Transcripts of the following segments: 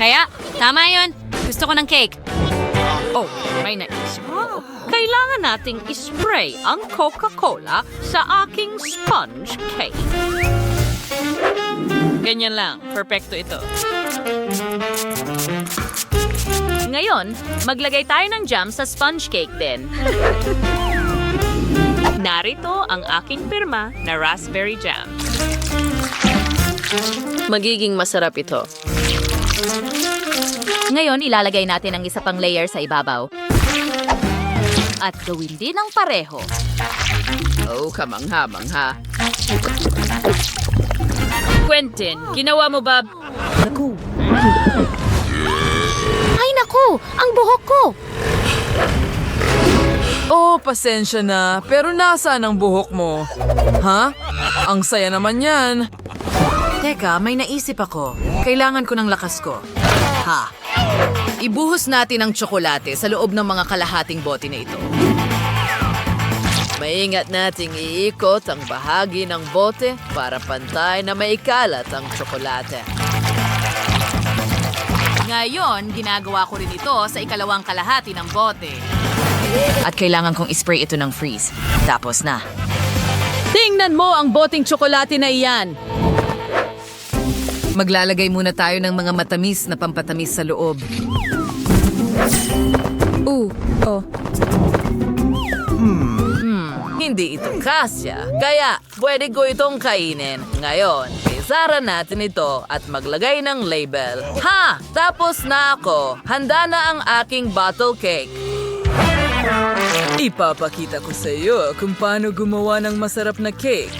Kaya, tama yun. Gusto ko ng cake. Oh, may naisip ko. Kailangan nating ispray ang Coca-Cola sa aking sponge cake. Ganyan lang. Perfecto ito. Ngayon, maglagay tayo ng jam sa sponge cake din. Narito ang aking pirma na raspberry jam. Magiging masarap ito. Ngayon, ilalagay natin ang isa pang layer sa ibabaw. At gawin din ang pareho. Oh, kamangha-mangha. Quentin, ginawa mo ba? Ay naku! Ang buhok ko! Oh, pasensya na. Pero nasaan ang buhok mo? Ha? Ang saya naman yan. Teka, may naisip ako. Kailangan ko ng lakas ko. Ha? Ibuhos natin ang tsokolate sa loob ng mga kalahating bote na ito. Maingat nating iikot ang bahagi ng bote para pantay na maikalat ang tsokolate. Ngayon, ginagawa ko rin ito sa ikalawang kalahati ng bote. At kailangan kong ispray ito ng freeze. Tapos na. Tingnan mo ang boteng tsokolate na iyan. Maglalagay muna tayo ng mga matamis na pampatamis sa loob. Hindi ito kasya, kaya pwede ko itong kainin. Ngayon, isara natin ito at maglagay ng label. Ha! Tapos na ako. Handa na ang aking bottle cake. Ipapakita ko sa iyo kung paano gumawa ng masarap na cake.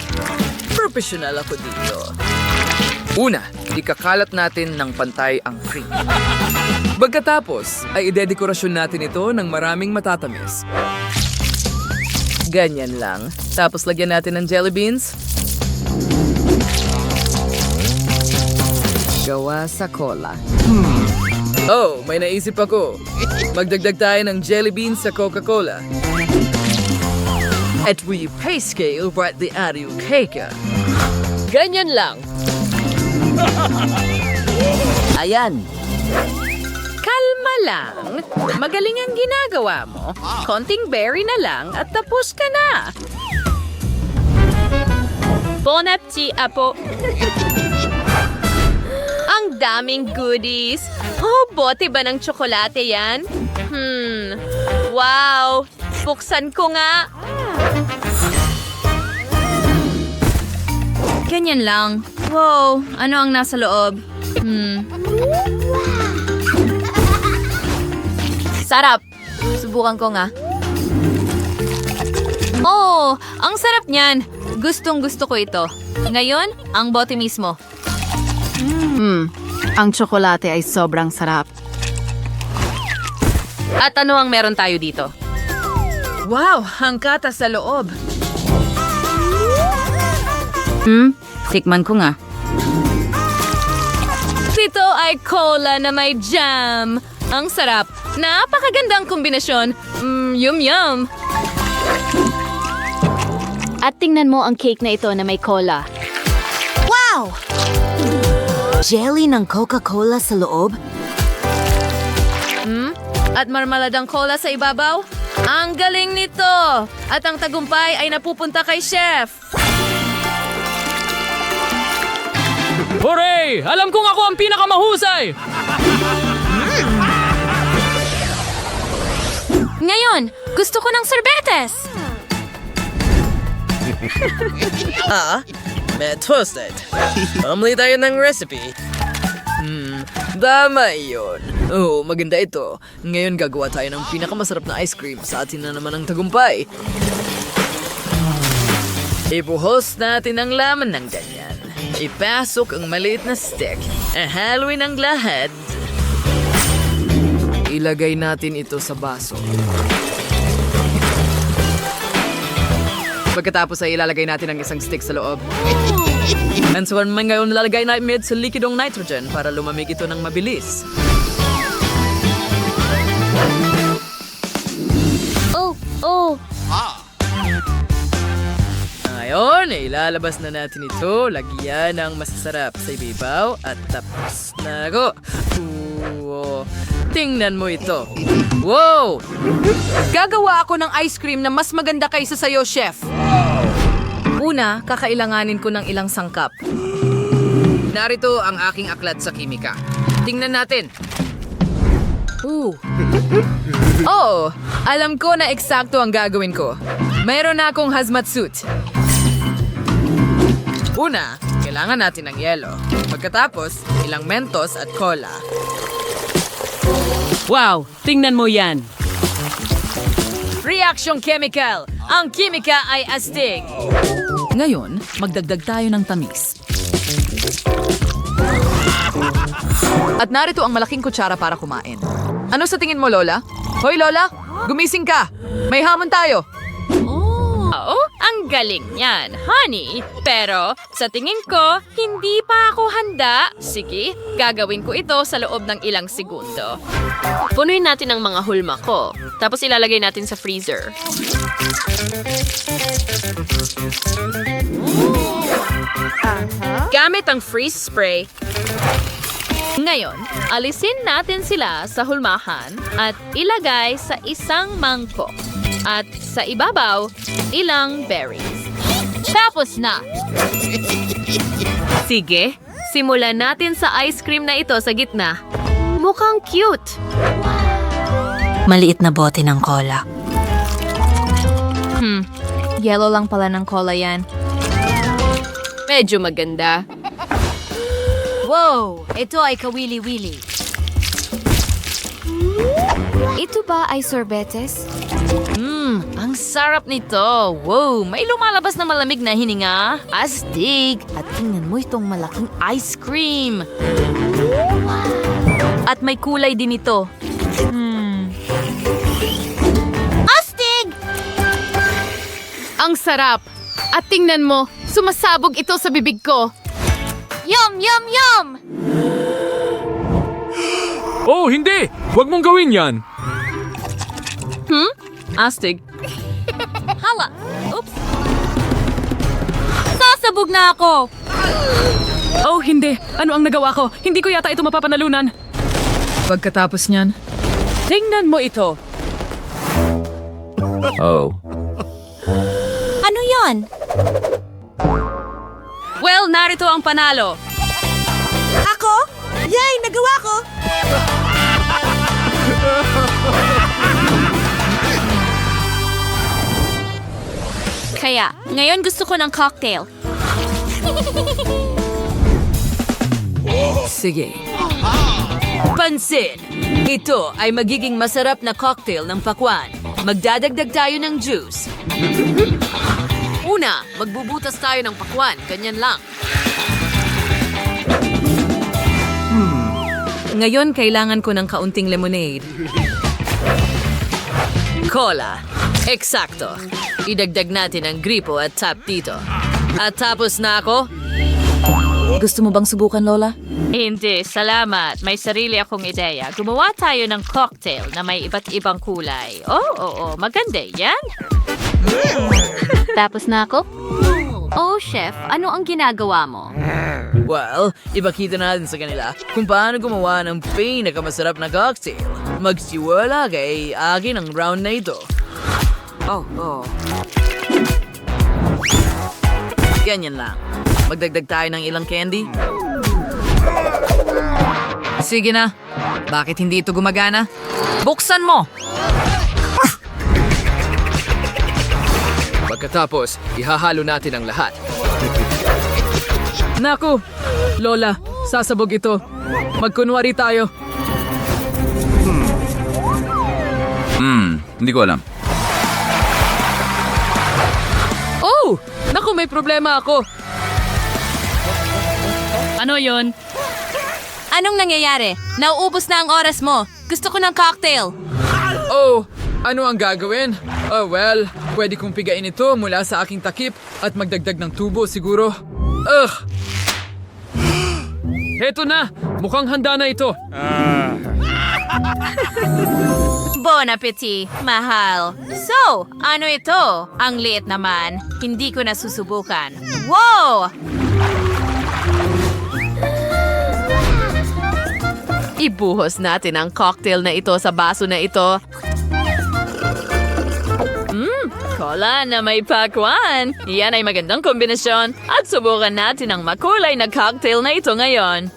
Professional ako dito. Una, ikakalat natin ng pantay ang cream. Pagkatapos, ay idedekorasyon natin ito ng maraming matatamis. Ganyan lang. Tapos lagyan natin ng jelly beans. Gawa sa cola. Oh, may naisip ako. Magdagdag tayo ng jelly beans sa Coca-Cola. At we scale right the audio cake. Ganyan lang. Ayan. Kalma lang. Magaling ang ginagawa mo. Konting berry na lang at tapos ka na. Bon appetit, Apo. Ang daming goodies. Oh, bote ba ng tsokolate yan? Wow! Buksan ko nga. Ganyan lang. Wow, ano ang nasa loob? Sarap! Subukan ko nga. Oh, ang sarap niyan. Gustong gusto ko ito. Ngayon, ang bote mismo. Ang tsokolate ay sobrang sarap. At ano ang meron tayo dito? Wow, hangkata sa loob. Tikman ko nga. Ito ay cola na may jam. Ang sarap. Napakagandang kombinasyon. Yum yum. At tingnan mo ang cake na ito na may cola. Wow! Jelly ng Coca-Cola sa loob? At marmaladang cola sa ibabaw? Ang galing nito! At ang tagumpay ay napupunta kay Chef. Hooray! Alam kong ako ang pinakamahusay! Ngayon, gusto ko ng sorbetes! May toasted. Pamili tayo ng recipe. Tama iyon. Oh, maganda ito. Ngayon gagawa tayo ng pinakamasarap na ice cream. Sa atin na naman ang tagumpay. Ibuhos natin ang laman ng ganyan. Ipasok ang maliit na stick. Haluin ang lahat. Ilagay natin ito sa baso. Pagkatapos ay ilalagay natin ang isang stick sa loob. And so ngayon lalagay natin sa likidong nitrogen para lumamig ito ng mabilis. Ngayon, ilalabas na natin ito. Lagyan ng masasarap sa ibabaw at tapos na ako. Tingnan mo ito. Wow! Gagawa ako ng ice cream na mas maganda kaysa sa'yo, chef. Una, kakailanganin ko ng ilang sangkap. Narito ang aking aklat sa kimika. Tingnan natin. Oh, alam ko na eksakto ang gagawin ko. Mayroon na akong hazmat suit. Una, kailangan natin ng yelo. Pagkatapos, ilang mentos at cola. Wow, tingnan mo yan. Reaction chemical! Ang kimika ay astig! Ngayon, magdagdag tayo ng tamis. At narito ang malaking kutsara para kumain. Ano sa tingin mo, Lola? Hoy, Lola! Gumising ka! May hamon tayo! Oo, ang galing niyan, honey. Pero sa tingin ko, hindi pa ako handa. Sige, gagawin ko ito sa loob ng ilang segundo. Punuin natin ang mga hulma ko. Tapos ilalagay natin sa freezer. Gamit ang freeze spray. Ngayon, alisin natin sila sa hulmahan at ilagay sa isang mangkok. At sa ibabaw, ilang berries. Tapos na! Sige, simulan natin sa ice cream na ito sa gitna. Mukhang cute! Maliit na bote ng cola. Yellow lang pala ng cola yan. Medyo maganda. Wow! Ito ay kawili-wili. Ito ba ay sorbetes? Ang sarap nito. Wow, may lumalabas na malamig na hininga. Astig. At tingnan mo itong malaking ice cream. At may kulay din ito. Astig! Ang sarap! At tingnan mo, sumasabog ito sa bibig ko. Yum, yum, yum! Oh, hindi! Huwag mong gawin yan! Astig. Hala! Oops! Sasabog na ako! Oh, hindi! Ano ang nagawa ko? Hindi ko yata ito mapapanalunan. Pagkatapos niyan, tingnan mo ito. Ano yon? Well, narito ang panalo. Ako? Yay! Nagawa ko! Kaya, ngayon gusto ko ng cocktail. Sige. Pansin! Ito ay magiging masarap na cocktail ng pakwan. Magdadagdag tayo ng juice. Una, magbubutas tayo ng pakwan. Ganyan lang. Ngayon, kailangan ko ng kaunting lemonade. Cola. Eksakto. Idagdag natin ang gripo at tap dito. At tapos na ako. Gusto mo bang subukan, Lola? Hindi, salamat. May sarili akong ideya. Gumawa tayo ng cocktail na may iba't ibang kulay. Oo, maganda yan. Tapos na ako? Oh, chef, ano ang ginagawa mo? Well, ipakita natin sa kanila kung paano gumawa ng pinakamasarap na cocktail. Magsiwala kay akin ang round na ito. Ganyan lang. Magdagdag tayo ng ilang candy. Sige na. Bakit hindi ito gumagana? Buksan mo! Pagkatapos, ihahalo natin ang lahat. Naku! Lola, sasabog ito. Magkunwari tayo. Hindi ko alam. Oh! Naku, may problema ako. Ano yon? Anong nangyayari? Nauubos na ang oras mo. Gusto ko ng cocktail. Oh, ano ang gagawin? Oh, well, pwede kong pigain ito mula sa aking takip at magdagdag ng tubo siguro. Ugh! Heto na! Mukhang handa na ito. Bon appetit, mahal. So, ano ito? Ang liit naman. Hindi ko nasusubukan. Wow! Ibuhos natin ang cocktail na ito sa baso na ito. Cola na may pakwan. Yan ay magandang kombinasyon. At subukan natin ang makulay na cocktail na ito ngayon.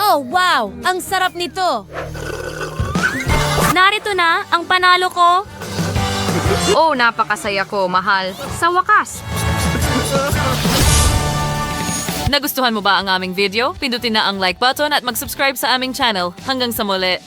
Oh, wow! Ang sarap nito! Narito na ang panalo ko. Oh, napakasaya ko, mahal. Sa wakas. Nagustuhan mo ba ang aming video? Pindutin na ang like button at mag-subscribe sa aming channel. Hanggang sa muli.